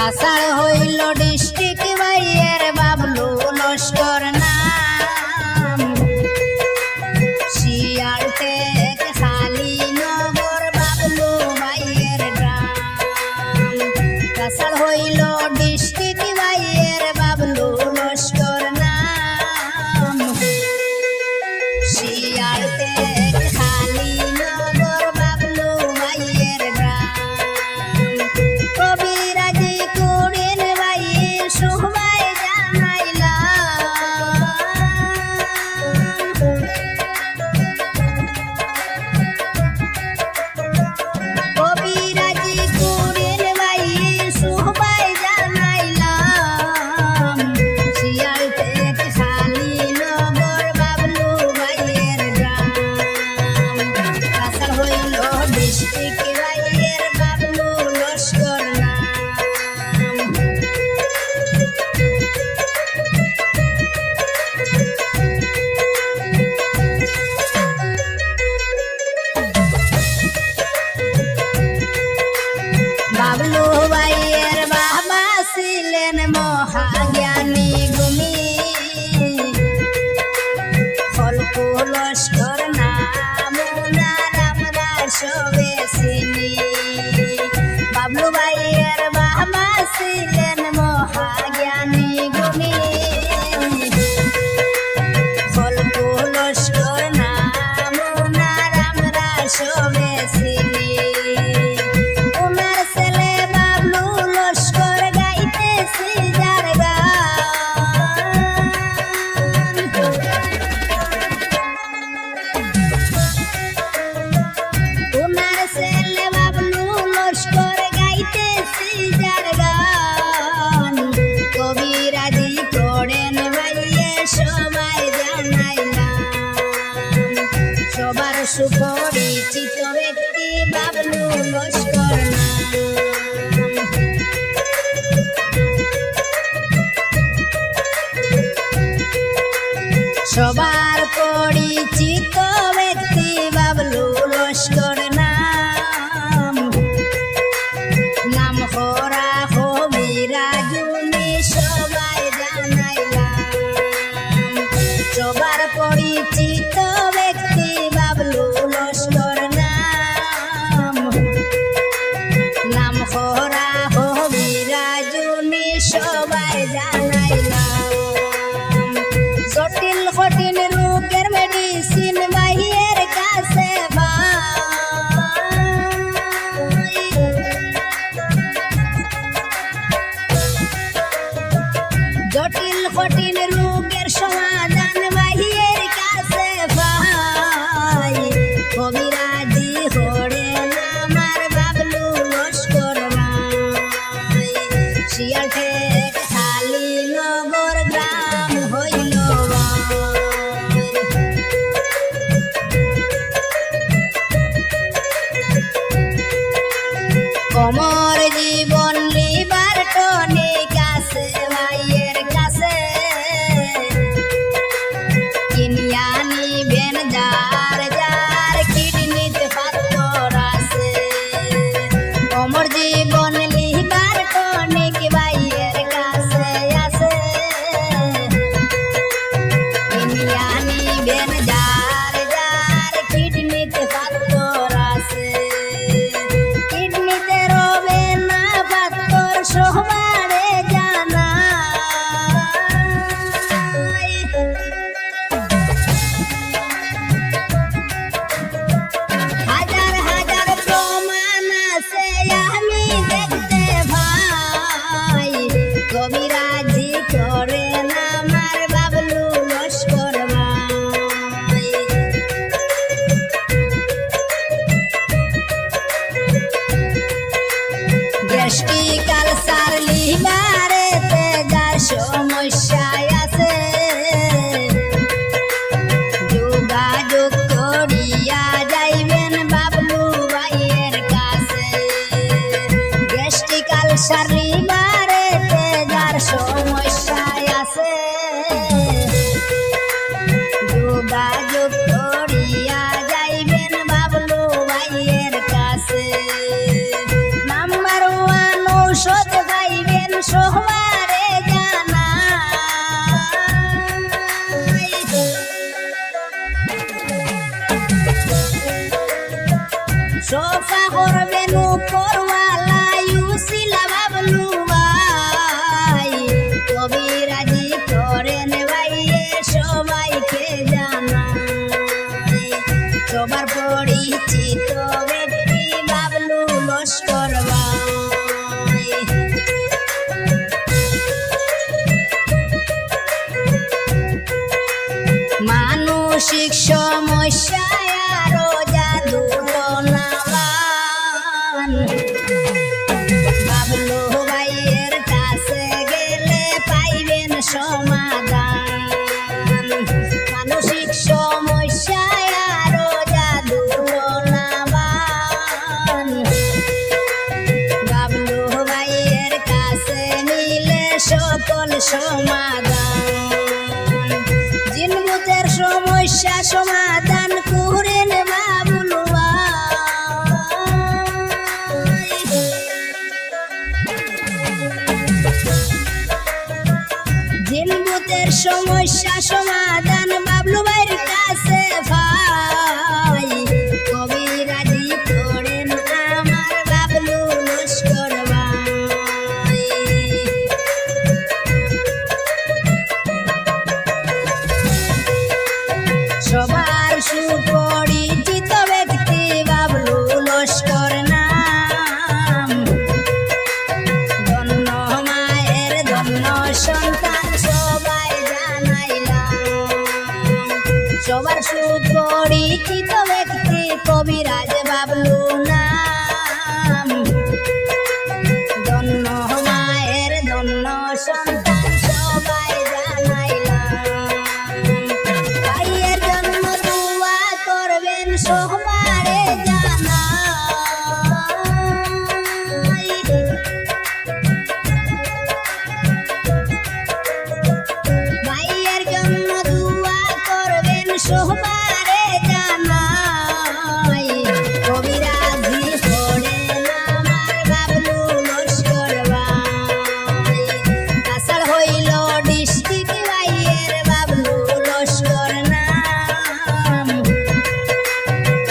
কাসার হইল ডিস্ট্রিক্ট বাইয়ের বাবলু লস্কর নাম শিয়াল টেক খালি নগর বাবলু বাইয়ের গ্রাম কাসার হইল ডিস্ট্রিক্ট বাইয়ের বাবলু লস্কর নাম শিয়াল টেক খালি নগর বাবলু বাইয়ের গ্রাম কবিরাজি করেন বাইয়ের সবাই জানাইলা কবিরাজি করেন বাইয়ের সবাই জানাইলাম শিয়াল টেক খালি নগর বাবলু বাইয়ের গ্রাম কাসার হইল ডিস্ট্রিক্ট বাইয়ের বাবলু লস্কর নাম বাবলু বাইয়ের বাবা ছিলেন মহাজ্ঞানী গুণী ফলকু লস্কর নাম উনার আমরা সবে চিনি বাবলু বাইয়ের বাবা ছিলেন মহাজ্ঞানী গুণী ফলকু লস্কর নাম উনার আমরা সবে চিনি উনার ছেলে বাবলু লস্কর গাইতেছি যার গান উনার ছেলে বাবলু লস্কর গাইতেছি যার গান কবিরাজি করেন বাইয়ে সবাই জানাইলাম সবার সুপরিচিত ব্যক্তি বাবলু লস্কর নাম সবার পরিচিত ব্যক্তি বাবলু লস্কর নাম নাম হরা হবিরাজুনি সবাই জানাইলাম সবার পরিচিত ব্যক্তি বাবলু লস্কর নাম নাম হরা হবিরাজুনি সবাই জানাইলাম জটিল কঠিন রোগের মেডিসিন বাইয়ের কাছে পাই জটিল কঠিন রোগের সমাধান বাইয়ের কাছে পাই কবিরাজি করেন আমার বাবলু লস্কর ভাই শিয়াল টেক খালি নগর গ্রাম হইল কমর জীবন লিবার টনিক আছে ভাইয়ের কাছে কিনিয়া নিবেন যার যার কিডনিতে পাথর আছে কমর জীবন লিবার টনিক ভাইয়ের কাছে আছে কিনিয়া নিবেন যার যার কিডনিতে পাথর আছে কিডনিতে রবে না পাথর সবারে জানাই হাজার হাজার প্রমাণ আছে আমি দেখতে ভাই কবিরাজি করেন আমার বাবলু লস্কর ভাই গ্যাস্ট্রিক আলসার লিভারেতে যার সমস্যায় আছে যোগাযোগ করিয়া যাইবেন বাবলু ভাইয়ের কাছে গ্যাস্ট্রিক আলসার লিভারেতে যার সমস্যায় আছে যোগাযোগ করিয়া যাইবেন বাবলু ভাইয়ের কাছে নাম্বার 1 ঔষধ পাইবে সকল সমাধান জিনগুতের সমস্যা সমাধান করেন বাবুল জিনগুতের সমস্যা সমাধান বাবলু ভাইয়ের কাছে ভাই কবিরাজি করেন আমার বাবলু লস্কর ভাই সবার সুপরিচিত ব্যক্তি বাবলু লস্কর নাম ধন্য মায়ের ধন্য সন্তান সবাই জানাইলাম সবার সুপরিচিত ব্যক্তি কবিরাজ বাবলু নাম ধন্য মায়ের ধন্য সন্তান সবাই জানাইলাম ভাইয়ের জন্য দোয়া করবেন সবারে জানাই ভাইয়ের জন্য দোয়া করবেন সবারে জানাই কবিরাজি করেন আমার বাবলু লস্কর ভাই আষাঢ় হইল ডিস্ট্রিক্ট ভাইয়ের বাবলু লস্কর নাম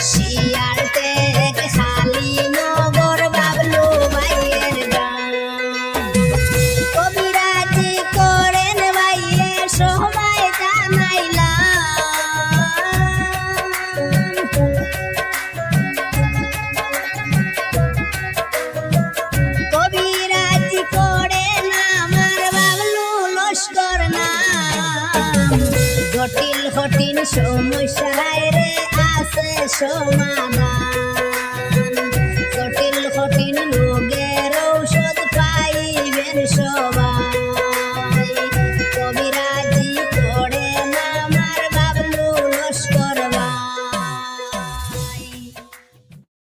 শিয়াল থেকে শালীনগর বাবলু ভাইয়ের গ্রাম কবিরাজি করেন ভাইয়ে সবাই জানাইলাম কবিরাজি করেন আমার বাবলু লস্কর নাম জটিল কঠিন সমস্যায় রে আছে সমাধান